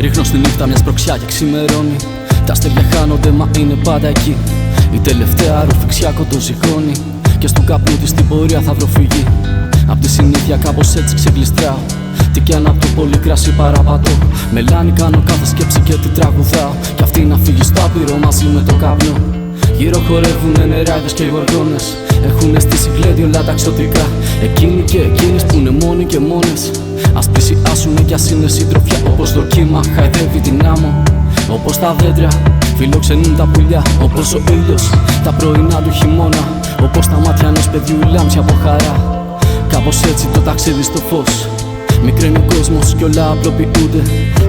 Ρίχνω στη νύχτα μια σπροξιά και ξημερώνει. Τα αστέρια χάνονται μα είναι πάντα εκεί. Η τελευταία ρουφιξιά κοντοζυγώνει. Και στον καπνό της την πορεία θα βρω φυγή. Απ' τη συνήθεια κάπως έτσι ξεγλιστράω. Τι κι αν απ' το πολύ κρασί παραπατώ. Μελάνι κάνω κάθε σκέψη και τη τραγουδάω. Κι αυτή να φύγει στο άπειρο μαζί με το καπνό. Γύρω χορεύουνε νεράιδες και γοργόνες. Έχουνε στήσει γλέντι όλα τα ξωτικά. Εκείνοι και εκείνες που είναι μόνοι και μόνες. Ας πλησιάσουνε κι ας είναι συντροφιά. Όπως το κύμα χαϊδεύει την άμμο. Όπως τα δέντρα φιλοξενούν τα πουλιά. Όπως ο ήλιος τα πρωινά του χειμώνα. Όπως τα μάτια ενός παιδιού λάμψη από χαρά. Κάπως έτσι το ταξίδι στο φως. Μικραίνει ο κόσμος κι όλα απλοποιούνται.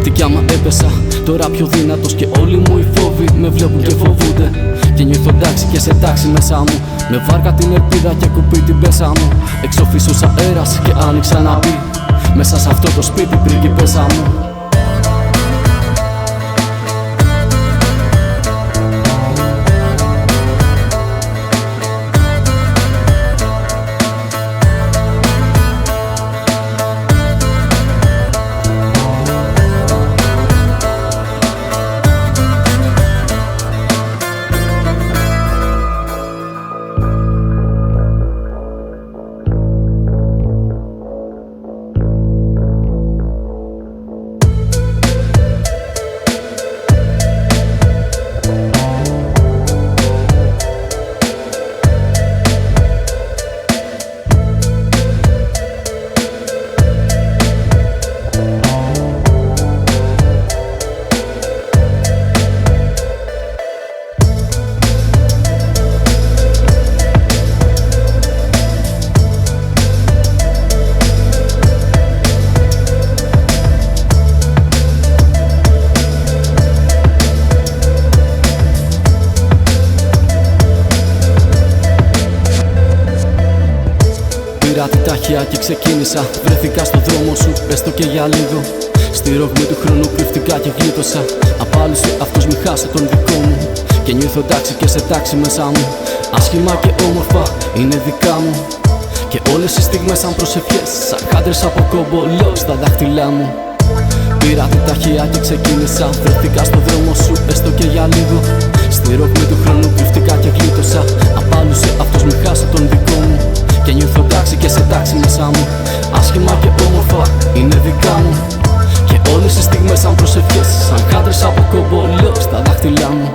Τι κι άμα έπεσα τώρα πιο δυνατός. Και όλοι μου οι φόβοι με βλέπουν και φοβούνται. Και νιώθω εντάξει και σε τάξη μέσα μου. Με βάρκα την ελπίδα και κουπί την πέσα μου. Έξω φύσος αέρας και άνοιξα να μπει. Μέσα σε αυτό το σπίτι πρίγκιπέσα μου. Πήρα τη ταχεία και ξεκίνησα. Βρέθηκα στο δρόμο σου, έστω και για λίγο. Στη ρογμή του χρόνου κρυφτικά και γλίτωσα. Απάλυσε αυτός μη χάσει τον δικό μου. Και νιώθω εντάξει και σε τάξη μέσα μου. Άσχημα και όμορφα είναι δικά μου. Και όλες οι στιγμές σαν προσευχές. Σαν χάντρες από κομπολό στα δάχτυλά μου. Πήρα τη ταχεία και ξεκίνησα. Βρέθηκα στο δρόμο σου, έστω και για λίγο. Στη ρογμή του χρόνου κρυφτικά και γλίτωσα. Απάλυσε αυτός μη χάσει τον δικό μου. Και νιώθω εντάξει και σε τάξη μέσα μου. Άσχημα και όμορφα είναι δικά μου. Και όλες οι στιγμές σαν προσευχές. Σαν χάντρες από κομπολό στα δάχτυλά μου.